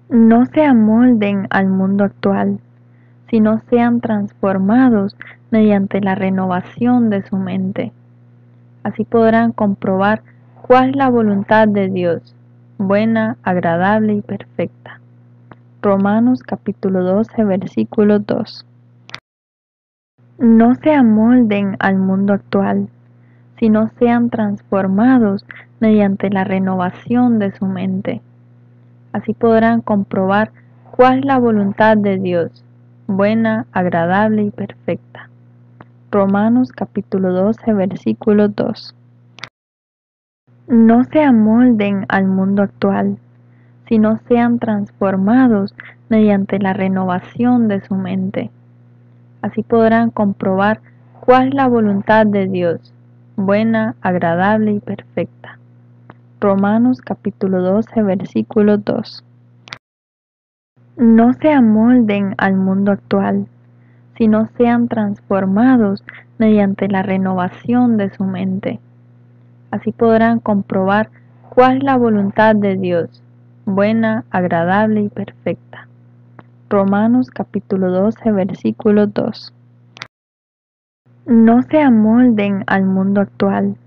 No se amolden al mundo actual, sino sean transformados mediante la renovación de su mente. Así podrán comprobar cuál es la voluntad de Dios, buena, agradable y perfecta. Romanos capítulo 12, versículo 2. No se amolden al mundo actual, sino sean transformados mediante la renovación de su mente. Así podrán comprobar cuál es la voluntad de Dios, buena, agradable y perfecta. Romanos capítulo 12, versículo 2. No se amolden al mundo actual, sino sean transformados mediante la renovación de su mente. Así podrán comprobar cuál es la voluntad de Dios, buena, agradable y perfecta. Romanos capítulo 12, versículo 2. No se amolden al mundo actual, sino sean transformados mediante la renovación de su mente. Así podrán comprobar cuál es la voluntad de Dios, buena, agradable y perfecta. Romanos capítulo 12, versículo 2. No se amolden al mundo actual,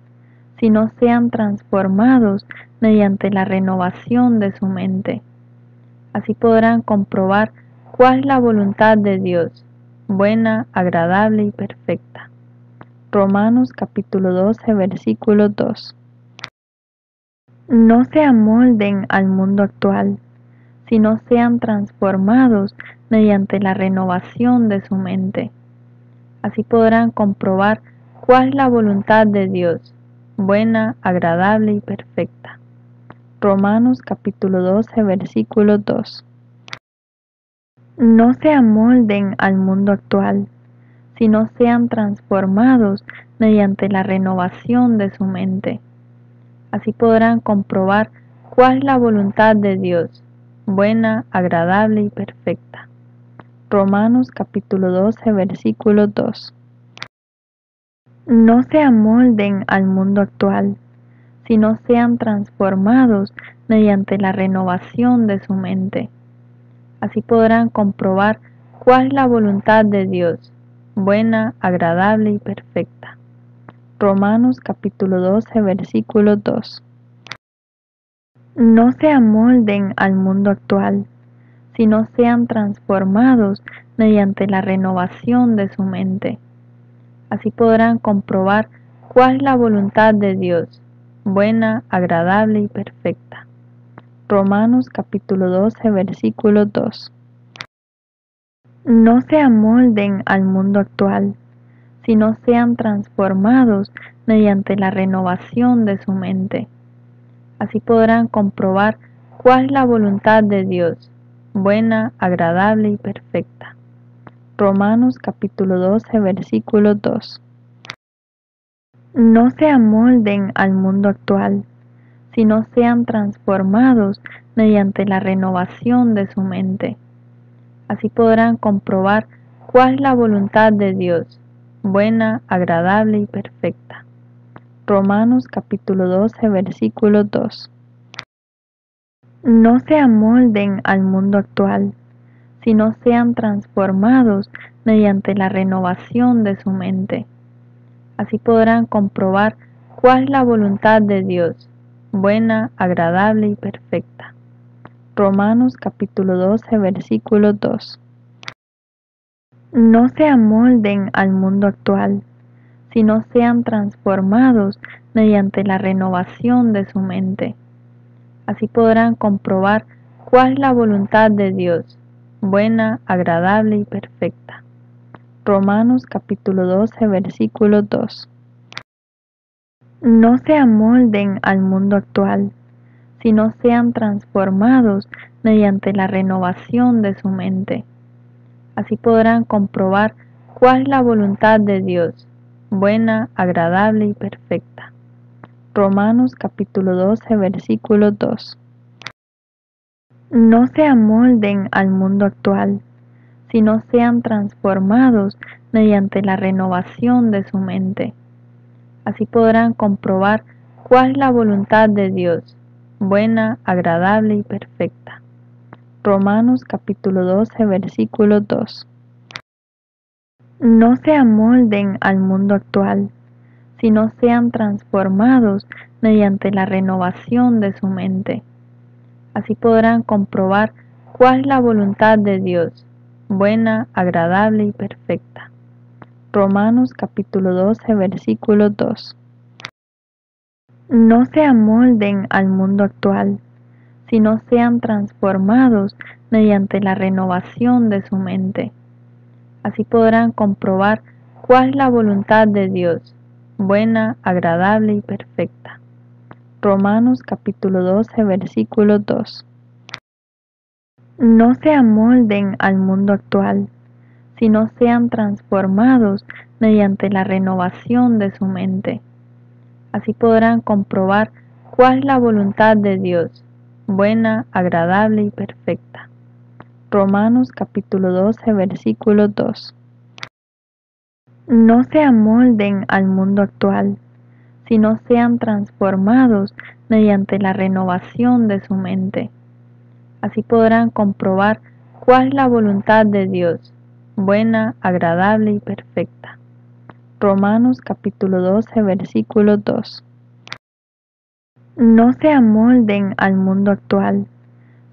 sino sean transformados mediante la renovación de su mente. Así podrán comprobar cuál es la voluntad de Dios, buena, agradable y perfecta. Romanos capítulo 12, versículo 2. No se amolden al mundo actual, sino sean transformados mediante la renovación de su mente. Así podrán comprobar cuál es la voluntad de Dios, buena, agradable y perfecta. Romanos capítulo 12, versículo 2. No se amolden al mundo actual, sino sean transformados mediante la renovación de su mente. Así podrán comprobar cuál es la voluntad de Dios, buena, agradable y perfecta. Romanos capítulo 12, versículo 2. No se amolden al mundo actual, sino sean transformados mediante la renovación de su mente. Así podrán comprobar cuál es la voluntad de Dios, buena, agradable y perfecta. Romanos capítulo 12, versículo 2. No se amolden al mundo actual, sino sean transformados mediante la renovación de su mente. Así podrán comprobar cuál es la voluntad de Dios, buena, agradable y perfecta. Romanos capítulo 12, versículo 2. No se amolden al mundo actual, sino sean transformados mediante la renovación de su mente. Así podrán comprobar cuál es la voluntad de Dios, buena, agradable y perfecta. Romanos capítulo 12, versículo 2. No se amolden al mundo actual, sino sean transformados mediante la renovación de su mente. Así podrán comprobar cuál es la voluntad de Dios, buena, agradable y perfecta. Romanos capítulo 12, versículo 2. No se amolden al mundo actual, sino sean transformados mediante la renovación de su mente. Así podrán comprobar cuál es la voluntad de Dios, buena, agradable y perfecta. Romanos capítulo 12, versículo 2. No se amolden al mundo actual, sino sean transformados mediante la renovación de su mente. Así podrán comprobar cuál es la voluntad de Dios, buena, agradable y perfecta. Romanos capítulo 12, versículo 2. No se amolden al mundo actual, sino sean transformados mediante la renovación de su mente. Así podrán comprobar cuál es la voluntad de Dios, buena, agradable y perfecta. Romanos capítulo 12, versículo 2. No se amolden al mundo actual, sino sean transformados mediante la renovación de su mente. Así podrán comprobar cuál es la voluntad de Dios, buena, agradable y perfecta. Romanos capítulo 12, versículo 2. No se amolden al mundo actual, sino sean transformados mediante la renovación de su mente. Así podrán comprobar cuál es la voluntad de Dios, buena, agradable y perfecta. Romanos capítulo 12, versículo 2. No se amolden al mundo actual, sino sean transformados mediante la renovación de su mente. Así podrán comprobar cuál es la voluntad de Dios, buena, agradable y perfecta. Romanos capítulo 12, versículo 2. No se amolden al mundo actual, sino sean transformados mediante la renovación de su mente. Así podrán comprobar cuál es la voluntad de Dios, buena, agradable y perfecta. Romanos capítulo 12, versículo 2. No se amolden al mundo actual, sino sean transformados mediante la renovación de su mente. Así podrán comprobar cuál es la voluntad de Dios, buena, agradable y perfecta. Romanos capítulo 12, versículo 2. No se amolden al mundo actual,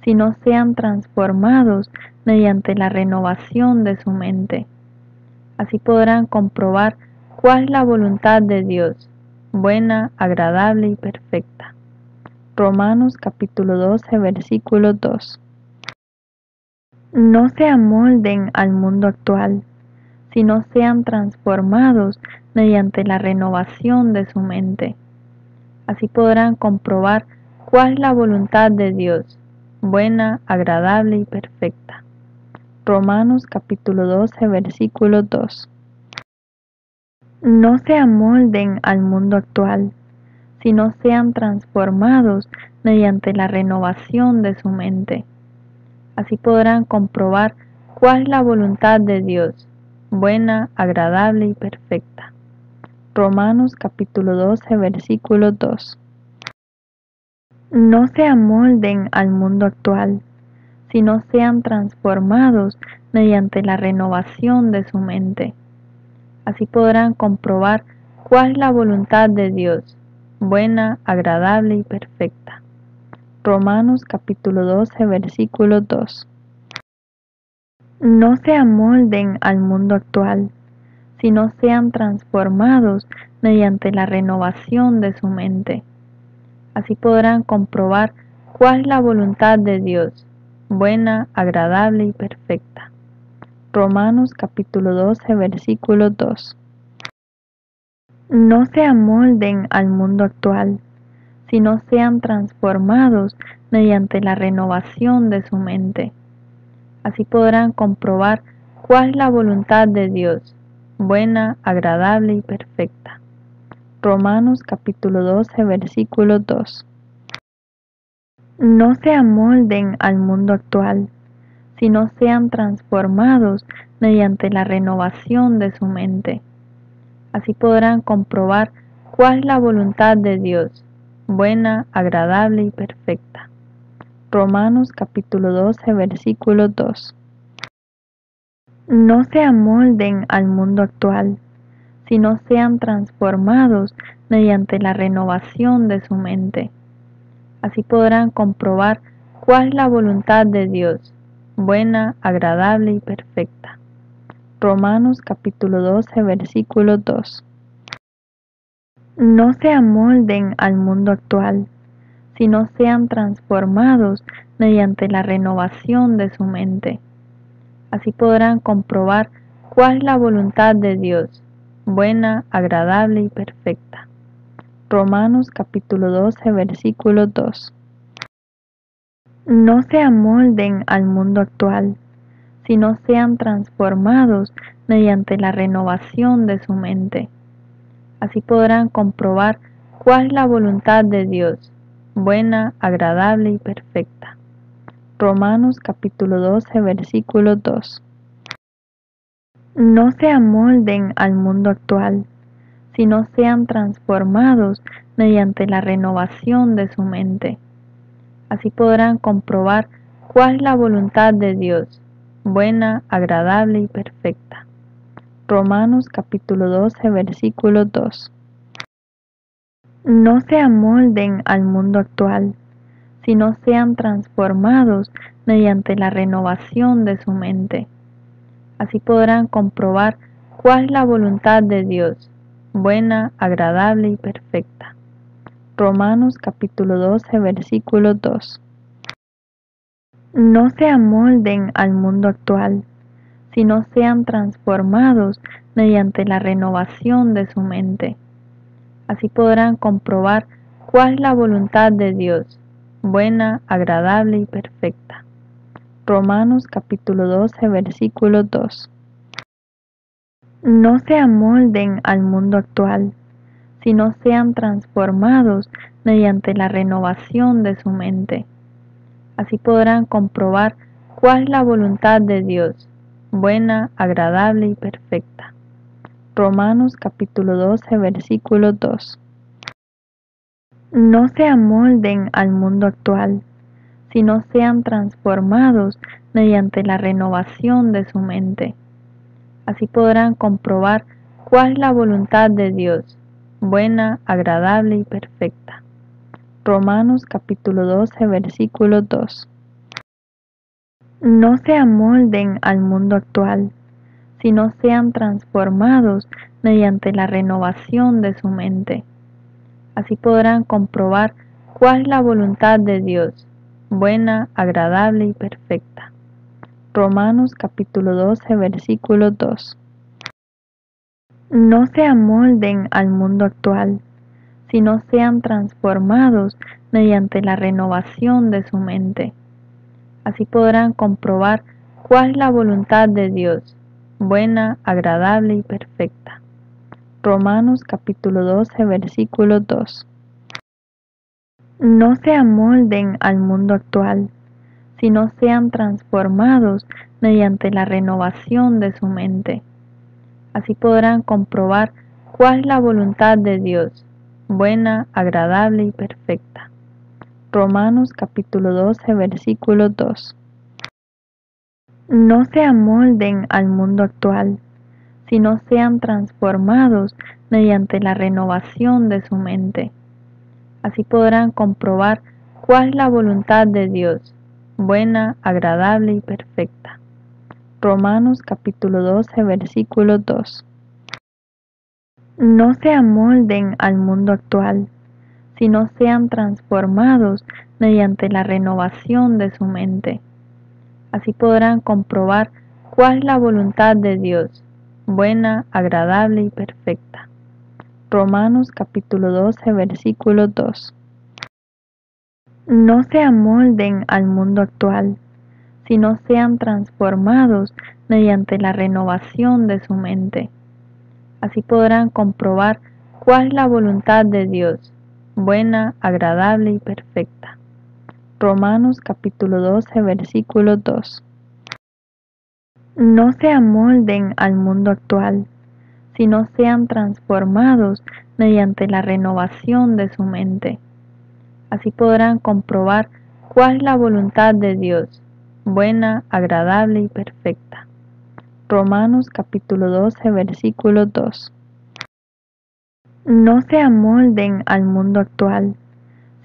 sino sean transformados mediante la renovación de su mente. Así podrán comprobar cuál es la voluntad de Dios, buena, agradable y perfecta. Romanos capítulo 12, versículo 2. No se amolden al mundo actual, sino sean transformados mediante la renovación de su mente. Así podrán comprobar cuál es la voluntad de Dios, buena, agradable y perfecta. Romanos capítulo 12, versículo 2. No se amolden al mundo actual, sino sean transformados mediante la renovación de su mente. Así podrán comprobar cuál es la voluntad de Dios, buena, agradable y perfecta. Romanos capítulo 12, versículo 2. No se amolden al mundo actual, sino sean transformados mediante la renovación de su mente. Así podrán comprobar cuál es la voluntad de Dios, buena, agradable y perfecta. Romanos capítulo 12, versículo 2. No se amolden al mundo actual, sino sean transformados mediante la renovación de su mente. Así podrán comprobar cuál es la voluntad de Dios, buena, agradable y perfecta. Romanos capítulo 12, versículo 2. No se amolden al mundo actual, sino sean transformados mediante la renovación de su mente. Así podrán comprobar cuál es la voluntad de Dios, buena, agradable y perfecta. Romanos capítulo 12, versículo 2. No se amolden al mundo actual, sino sean transformados mediante la renovación de su mente. Así podrán comprobar cuál es la voluntad de Dios, buena, agradable y perfecta. Romanos capítulo 12, versículo 2. No se amolden al mundo actual, sino sean transformados mediante la renovación de su mente. Así podrán comprobar cuál es la voluntad de Dios, buena, agradable y perfecta. Romanos capítulo 12, versículo 2. No se amolden al mundo actual, sino sean transformados mediante la renovación de su mente. Así podrán comprobar cuál es la voluntad de Dios, buena, agradable y perfecta. Romanos capítulo 12, versículo 2. No se amolden al mundo actual, sino sean transformados mediante la renovación de su mente. Así podrán comprobar cuál es la voluntad de Dios, buena, agradable y perfecta. Romanos capítulo 12, versículo 2. No se amolden al mundo actual, sino sean transformados mediante la renovación de su mente. Así podrán comprobar cuál es la voluntad de Dios, buena, agradable y perfecta. Romanos capítulo 12, versículo 2. No se amolden al mundo actual, sino sean transformados mediante la renovación de su mente. Así podrán comprobar cuál es la voluntad de Dios, buena, agradable y perfecta. Romanos capítulo 12, versículo 2. No se amolden al mundo actual, sino sean transformados mediante la renovación de su mente. Así podrán comprobar cuál es la voluntad de Dios, buena, agradable y perfecta. Romanos capítulo 12, versículo 2. No se amolden al mundo actual, sino sean transformados mediante la renovación de su mente. Así podrán comprobar cuál es la voluntad de Dios, buena, agradable y perfecta. Romanos capítulo 12, versículo 2. No se amolden al mundo actual, sino sean transformados mediante la renovación de su mente. Así podrán comprobar cuál es la voluntad de Dios, buena, agradable y perfecta. Romanos capítulo 12, versículo 2. No se amolden al mundo actual, sino sean transformados mediante la renovación de su mente. Así podrán comprobar cuál es la voluntad de Dios, buena, agradable y perfecta. Romanos capítulo 12, versículo 2. No se amolden al mundo actual, sino sean transformados mediante la renovación de su mente. Así podrán comprobar cuál es la voluntad de Dios, buena, agradable y perfecta. Romanos capítulo 12, versículo 2. No se amolden al mundo actual, sino sean transformados mediante la renovación de su mente. Así podrán comprobar cuál es la voluntad de Dios, buena, agradable y perfecta. Romanos capítulo 12, versículo 2. No se amolden al mundo actual, sino sean transformados mediante la renovación de su mente. Así podrán comprobar cuál es la voluntad de Dios, buena, agradable y perfecta. Romanos capítulo 12, versículo 2. No se amolden al mundo actual, sino sean transformados mediante la renovación de su mente. Así podrán comprobar cuál es la voluntad de Dios, buena, agradable y perfecta. Romanos capítulo 12, versículo 2. No se amolden al mundo actual, sino sean transformados mediante la renovación de su mente. Así podrán comprobar cuál es la voluntad de Dios, buena, agradable y perfecta. Romanos capítulo 12, versículo 2. No se amolden al mundo actual, sino sean transformados mediante la renovación de su mente. Así podrán comprobar cuál es la voluntad de Dios, buena, agradable y perfecta. Romanos capítulo 12, versículo 2. No se amolden al mundo actual,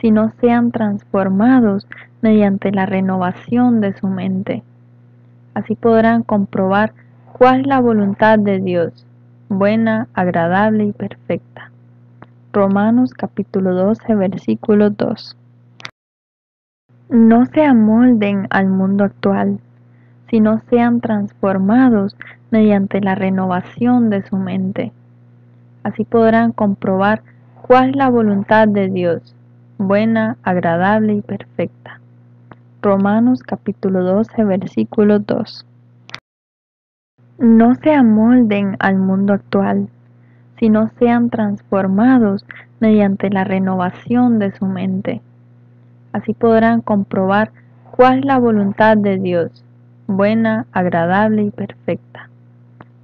sino sean transformados mediante la renovación de su mente. Así podrán comprobar cuál es la voluntad de Dios, buena, agradable y perfecta. Romanos capítulo 12, versículo 2. No se amolden al mundo actual, sino sean transformados mediante la renovación de su mente. Así podrán comprobar cuál es la voluntad de Dios, buena, agradable y perfecta. Romanos capítulo 12, versículo 2. No se amolden al mundo actual, sino sean transformados mediante la renovación de su mente. Así podrán comprobar cuál es la voluntad de Dios, buena, agradable y perfecta.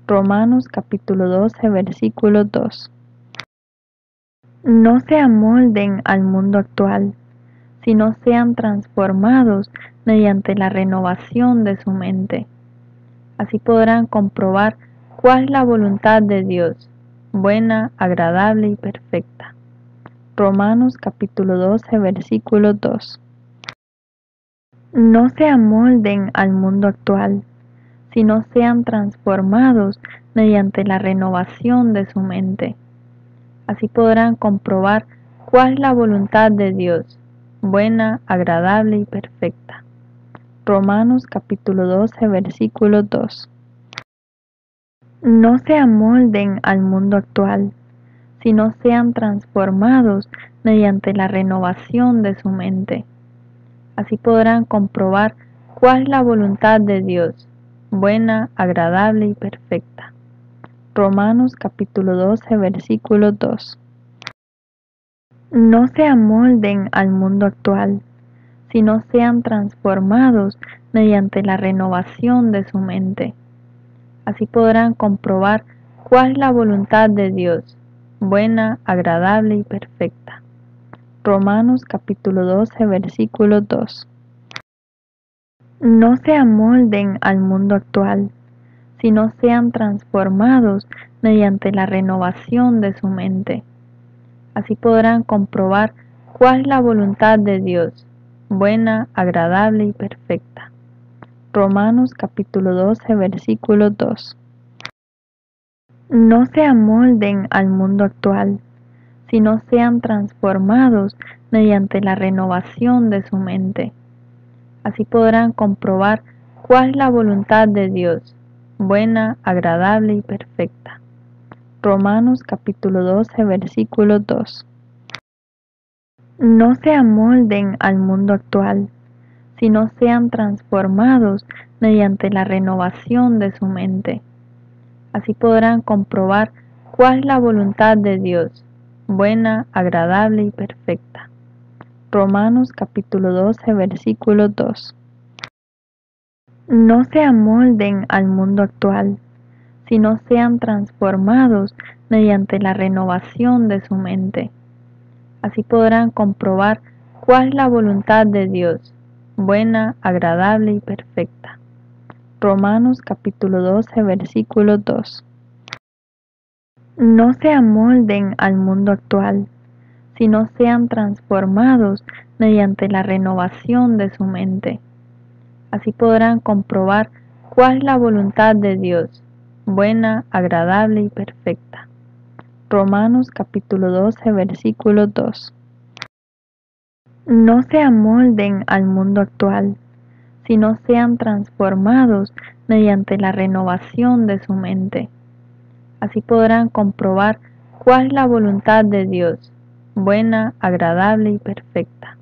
Romanos capítulo 12, versículo 2. No se amolden al mundo actual, sino sean transformados mediante la renovación de su mente. Así podrán comprobar cuál es la voluntad de Dios, buena, agradable y perfecta. Romanos capítulo 12, versículo 2. No se amolden al mundo actual, sino sean transformados mediante la renovación de su mente. Así podrán comprobar cuál es la voluntad de Dios, buena, agradable y perfecta. Romanos capítulo 12, versículo 2. No se amolden al mundo actual, sino sean transformados mediante la renovación de su mente. Así podrán comprobar cuál es la voluntad de Dios, buena, agradable y perfecta. Romanos capítulo 12, versículo 2. No se amolden al mundo actual, sino sean transformados mediante la renovación de su mente. Así podrán comprobar cuál es la voluntad de Dios, buena, agradable y perfecta. Romanos capítulo 12, versículo 2. No se amolden al mundo actual, sino sean transformados mediante la renovación de su mente. Así podrán comprobar cuál es la voluntad de Dios, buena, agradable y perfecta. Romanos capítulo 12, versículo 2. No se amolden al mundo actual, sino sean transformados mediante la renovación de su mente. Así podrán comprobar cuál es la voluntad de Dios, buena, agradable y perfecta. Romanos capítulo 12, versículo 2. No se amolden al mundo actual, sino sean transformados mediante la renovación de su mente. Así podrán comprobar cuál es la voluntad de Dios, buena, agradable y perfecta. Romanos capítulo 12, versículo 2. No se amolden al mundo actual, sino sean transformados mediante la renovación de su mente. Así podrán comprobar cuál es la voluntad de Dios, buena, agradable y perfecta. Romanos capítulo 12, versículo 2. No se amolden al mundo actual, sino sean transformados mediante la renovación de su mente. Así podrán comprobar cuál es la voluntad de Dios, buena, agradable y perfecta. Romanos capítulo 12, versículo 2. No se amolden al mundo actual, sino sean transformados mediante la renovación de su mente. Así podrán comprobar cuál es la voluntad de Dios, buena, agradable y perfecta.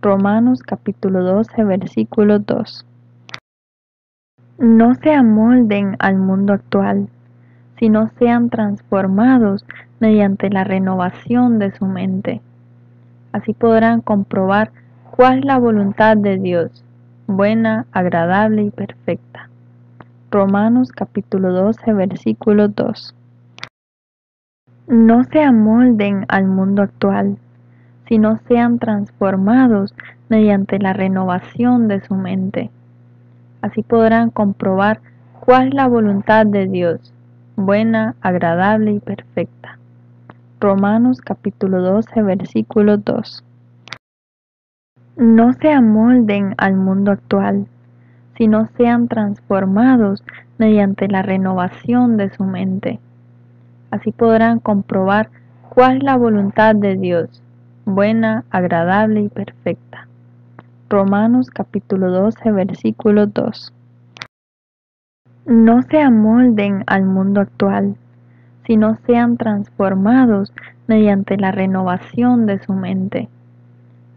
Romanos capítulo 12, versículo 2. No se amolden al mundo actual, sino sean transformados mediante la renovación de su mente. Así podrán comprobar cuál es la voluntad de Dios, buena, agradable y perfecta. Romanos capítulo 12, versículo 2. No se amolden al mundo actual, sino sean transformados mediante la renovación de su mente. Así podrán comprobar cuál es la voluntad de Dios, buena, agradable y perfecta. Romanos capítulo 12, versículo 2. No se amolden al mundo actual, sino sean transformados mediante la renovación de su mente. Así podrán comprobar cuál es la voluntad de Dios, buena, agradable y perfecta. Romanos capítulo 12, versículo 2. No se amolden al mundo actual, sino sean transformados mediante la renovación de su mente.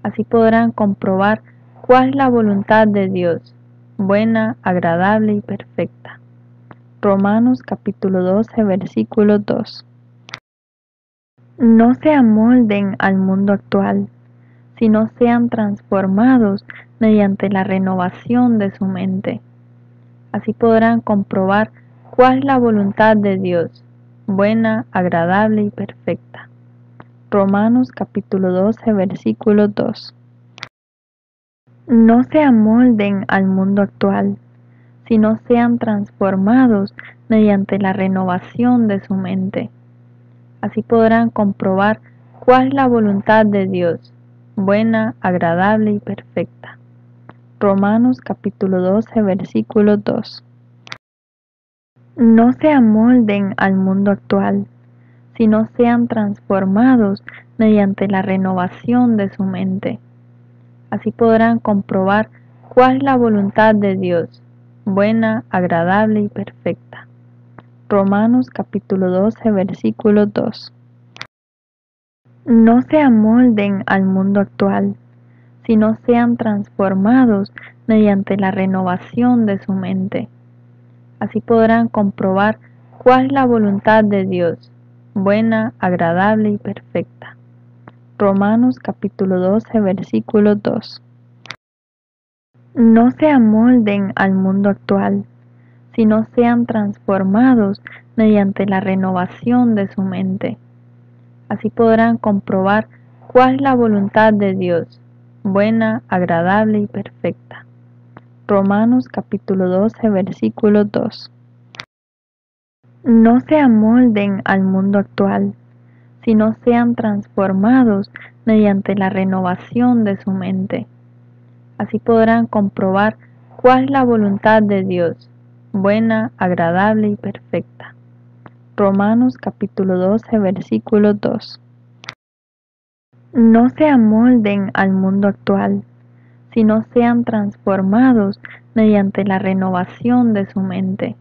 Así podrán comprobar cuál es la voluntad de Dios, buena, agradable y perfecta. Romanos capítulo 12, versículo 2. No se amolden al mundo actual, sino sean transformados mediante la renovación de su mente. Así podrán comprobar cuál es la voluntad de Dios, buena, agradable y perfecta. Romanos capítulo 12, versículo 2. No se amolden al mundo actual, sino sean transformados mediante la renovación de su mente. Así podrán comprobar cuál es la voluntad de Dios, buena, agradable y perfecta. Romanos capítulo 12, versículo 2. No se amolden al mundo actual, sino sean transformados mediante la renovación de su mente. Así podrán comprobar cuál es la voluntad de Dios, buena, agradable y perfecta. Romanos capítulo 12, versículo 2. No se amolden al mundo actual, sino sean transformados mediante la renovación de su mente. Así podrán comprobar cuál es la voluntad de Dios, buena, agradable y perfecta. Romanos capítulo 12, versículo 2. No se amolden al mundo actual, sino sean transformados mediante la renovación de su mente. Así podrán comprobar cuál es la voluntad de Dios, buena, agradable y perfecta. Romanos capítulo 12, versículo 2. No se amolden al mundo actual, sino sean transformados mediante la renovación de su mente. Así podrán comprobar cuál es la voluntad de Dios, buena, agradable y perfecta. Romanos capítulo 12, versículo 2. No se amolden al mundo actual, sino sean transformados mediante la renovación de su mente.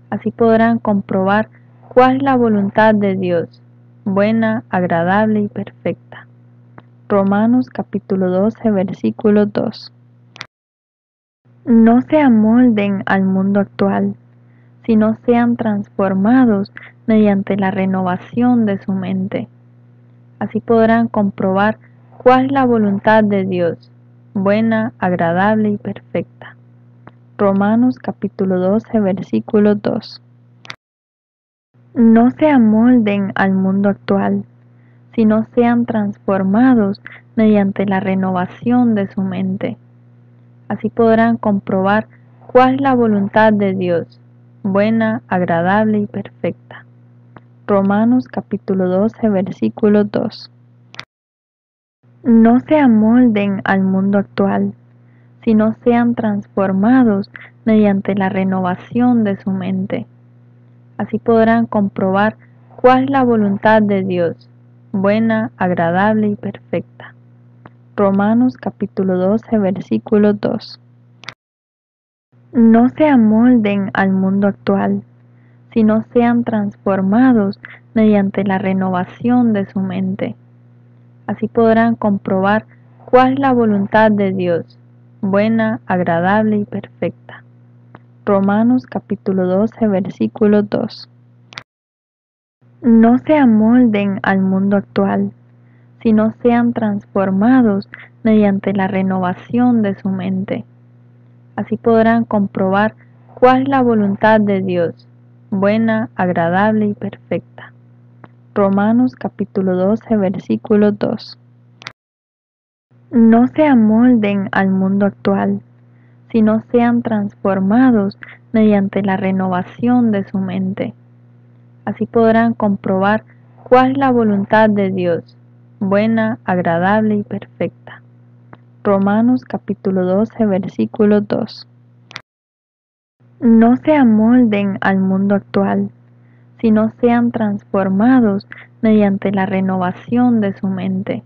Así podrán comprobar cuál es la voluntad de Dios, buena, agradable y perfecta. Romanos capítulo 12, versículo 2. No se amolden al mundo actual, sino sean transformados mediante la renovación de su mente. Así podrán comprobar cuál es la voluntad de Dios, buena, agradable y perfecta. Romanos capítulo 12, versículo 2. No se amolden al mundo actual, sino sean transformados mediante la renovación de su mente. Así podrán comprobar cuál es la voluntad de Dios, buena, agradable y perfecta. Romanos capítulo 12, versículo 2. No se amolden al mundo actual, sino sean transformados mediante la renovación de su mente. Así podrán comprobar cuál es la voluntad de Dios, buena, agradable y perfecta. Romanos capítulo 12, versículo 2. No se amolden al mundo actual, sino sean transformados mediante la renovación de su mente. Así podrán comprobar cuál es la voluntad de Dios, buena, agradable y perfecta. Romanos capítulo 12, versículo 2. No se amolden al mundo actual, sino sean transformados mediante la renovación de su mente. Así podrán comprobar cuál es la voluntad de Dios, buena, agradable y perfecta. Romanos capítulo 12, versículo 2. No se amolden al mundo actual, sino sean transformados mediante la renovación de su mente. Así podrán comprobar cuál es la voluntad de Dios, buena, agradable y perfecta. Romanos capítulo 12, versículo 2. No se amolden al mundo actual, sino sean transformados mediante la renovación de su mente.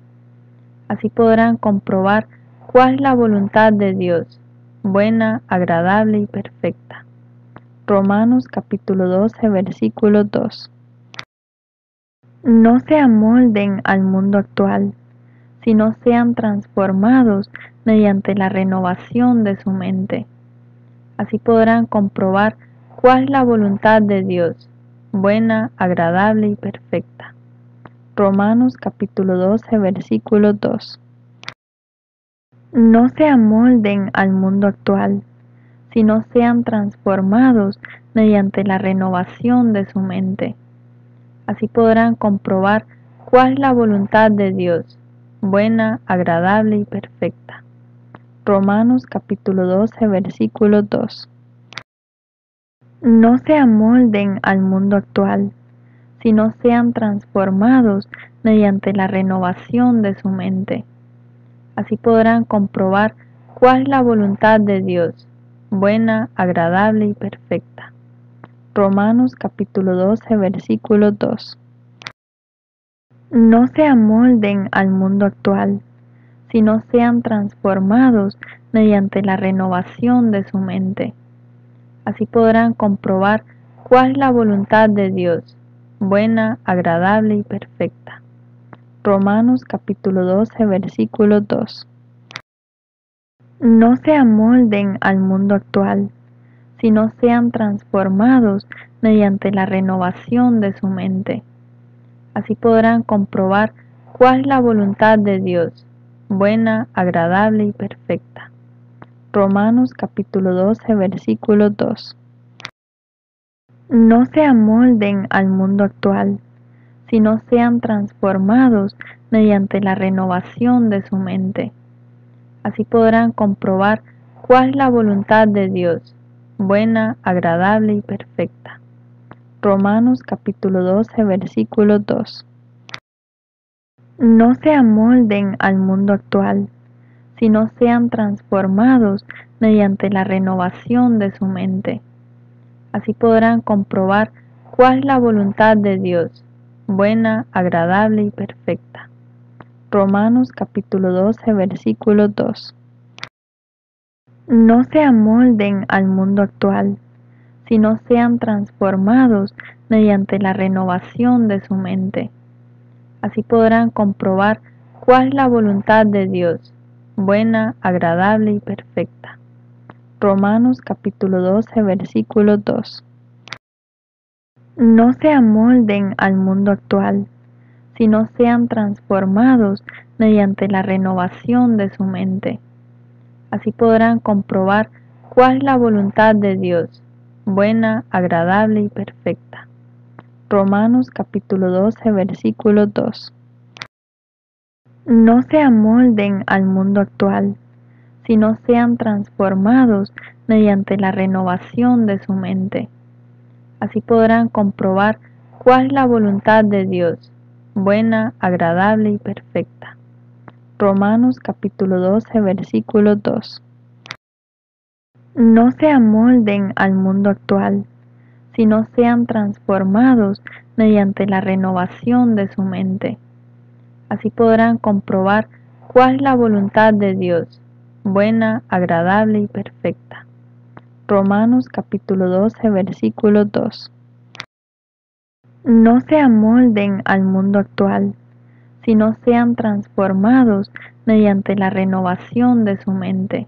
Así podrán comprobar cuál es la voluntad de Dios, buena, agradable y perfecta. Romanos capítulo 12, versículo 2. No se amolden al mundo actual, sino sean transformados mediante la renovación de su mente. Así podrán comprobar cuál es la voluntad de Dios, buena, agradable y perfecta. Romanos capítulo 12, versículo 2. No se amolden al mundo actual, sino sean transformados mediante la renovación de su mente. Así podrán comprobar cuál es la voluntad de Dios, buena, agradable y perfecta. Romanos capítulo 12, versículo 2. No se amolden al mundo actual, sino sean transformados mediante la renovación de su mente. Así podrán comprobar cuál es la voluntad de Dios, buena, agradable y perfecta. Romanos capítulo 12, versículo 2. No se amolden al mundo actual, sino sean transformados mediante la renovación de su mente. Así podrán comprobar cuál es la voluntad de Dios, buena, agradable y perfecta. Romanos capítulo 12, versículo 2. No se amolden al mundo actual, sino sean transformados mediante la renovación de su mente. Así podrán comprobar cuál es la voluntad de Dios, buena, agradable y perfecta. Romanos capítulo 12, versículo 2. No se amolden al mundo actual, sino sean transformados mediante la renovación de su mente. Así podrán comprobar cuál es la voluntad de Dios, buena, agradable y perfecta. Romanos capítulo 12, versículo 2. No se amolden al mundo actual, sino sean transformados mediante la renovación de su mente. Así podrán comprobar cuál es la voluntad de Dios, buena, agradable y perfecta. Romanos capítulo 12, versículo 2. No se amolden al mundo actual, sino sean transformados mediante la renovación de su mente. Así podrán comprobar cuál es la voluntad de Dios, buena, agradable y perfecta. Romanos capítulo 12, versículo 2. No se amolden al mundo actual, sino sean transformados mediante la renovación de su mente. Así podrán comprobar cuál es la voluntad de Dios, buena, agradable y perfecta. Romanos capítulo 12, versículo 2. No se amolden al mundo actual, sino sean transformados mediante la renovación de su mente. Así podrán comprobar cuál es la voluntad de Dios, buena, agradable y perfecta. Romanos capítulo 12, versículo 2. No se amolden al mundo actual, sino sean transformados mediante la renovación de su mente. Así podrán comprobar cuál es la voluntad de Dios, buena, agradable y perfecta. Romanos capítulo 12, versículo 2. No se amolden al mundo actual, sino sean transformados mediante la renovación de su mente.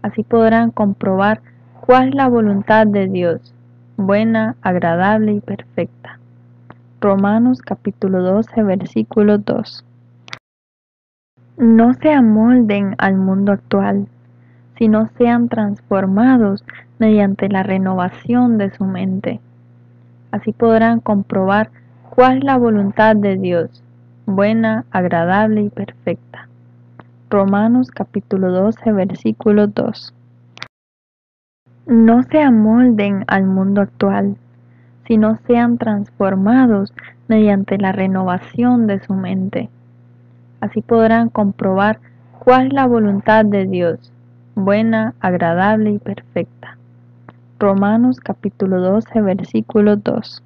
Así podrán comprobar cuál es la voluntad de Dios, buena, agradable y perfecta. Romanos capítulo 12, versículo 2. No se amolden al mundo actual, sino sean transformados mediante la renovación de su mente. Así podrán comprobar cuál es la voluntad de Dios, buena, agradable y perfecta. Romanos capítulo 12, versículo 2. No se amolden al mundo actual, sino sean transformados mediante la renovación de su mente. Así podrán comprobar cuál es la voluntad de Dios, buena, agradable y perfecta. Romanos capítulo 12, versículo 2.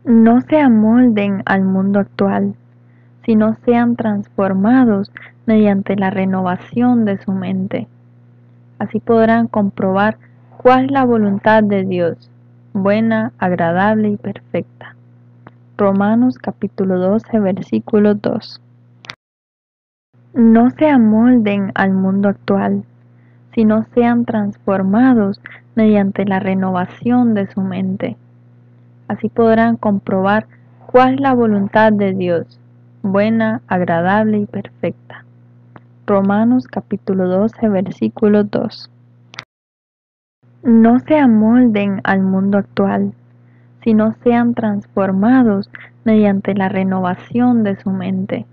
No se amolden al mundo actual, sino sean transformados mediante la renovación de su mente. Así podrán comprobar cuál es la voluntad de Dios, buena, agradable y perfecta. Romanos capítulo 12, versículo 2. No se amolden al mundo actual, sino sean transformados mediante la renovación de su mente. Así podrán comprobar cuál es la voluntad de Dios, buena, agradable y perfecta. Romanos capítulo 12, versículo 2. No se amolden al mundo actual, sino sean transformados mediante la renovación de su mente.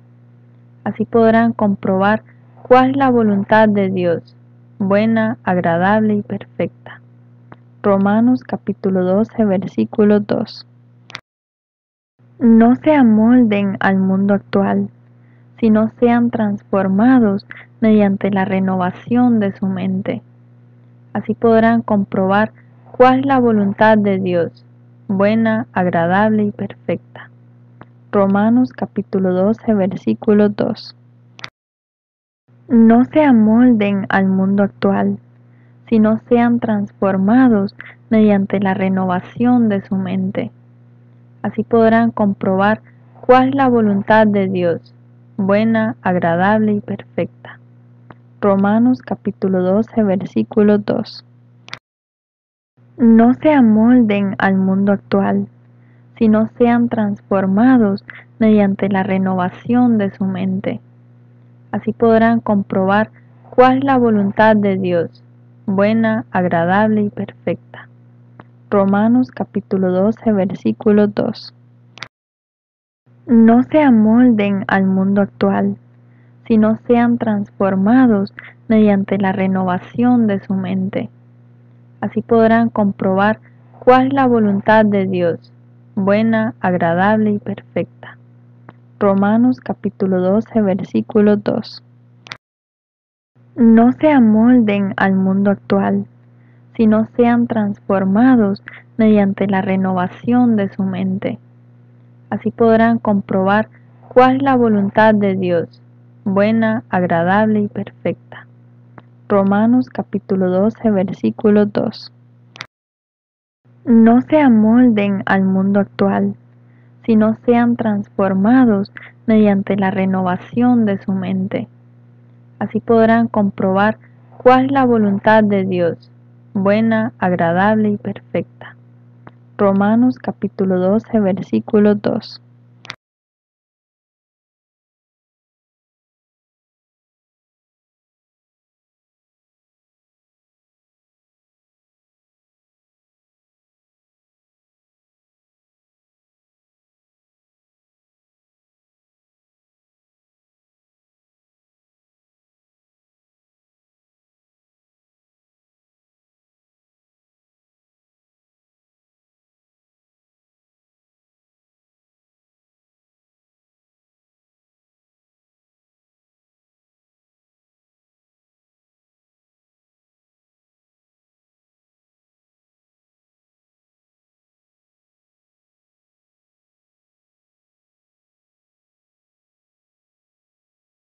Así podrán comprobar cuál es la voluntad de Dios, buena, agradable y perfecta. Romanos capítulo 12, versículo 2. No se amolden al mundo actual, sino sean transformados mediante la renovación de su mente. Así podrán comprobar cuál es la voluntad de Dios, buena, agradable y perfecta. Romanos capítulo 12, versículo 2. No se amolden al mundo actual, sino sean transformados mediante la renovación de su mente. Así podrán comprobar cuál es la voluntad de Dios, buena, agradable y perfecta. Romanos capítulo 12, versículo 2. No se amolden al mundo actual, sino sean transformados mediante la renovación de su mente. Así podrán comprobar cuál es la voluntad de Dios, buena, agradable y perfecta. Romanos capítulo 12, versículo 2. No se amolden al mundo actual, sino sean transformados mediante la renovación de su mente. Así podrán comprobar cuál es la voluntad de Dios, buena, agradable y perfecta. Romanos capítulo 12, versículo 2. No se amolden al mundo actual, sino sean transformados mediante la renovación de su mente. Así podrán comprobar cuál es la voluntad de Dios, buena, agradable y perfecta. Romanos capítulo 12, versículo 2. No se amolden al mundo actual, sino sean transformados mediante la renovación de su mente. Así podrán comprobar cuál es la voluntad de Dios, buena, agradable y perfecta. Romanos capítulo 12, versículo 2. No se amolden al mundo actual, sino sean transformados mediante la renovación de su mente. Así podrán comprobar cuál es la voluntad de Dios, buena, agradable y perfecta. Romanos capítulo 12, versículo 2. No se amolden al mundo actual, sino sean transformados mediante la renovación de su mente. Así podrán comprobar cuál es la voluntad de Dios, buena, agradable y perfecta. Romanos capítulo 12, versículo 2.